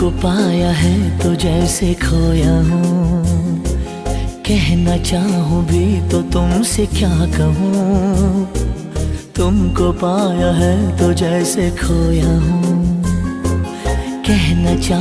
तुमको पाया है तो जैसे खोया हूँ, कहना चाहूँ भी तो तुमसे क्या कहूँ। तुमको पाया है तो जैसे खोया हूँ, कहना चाहूँ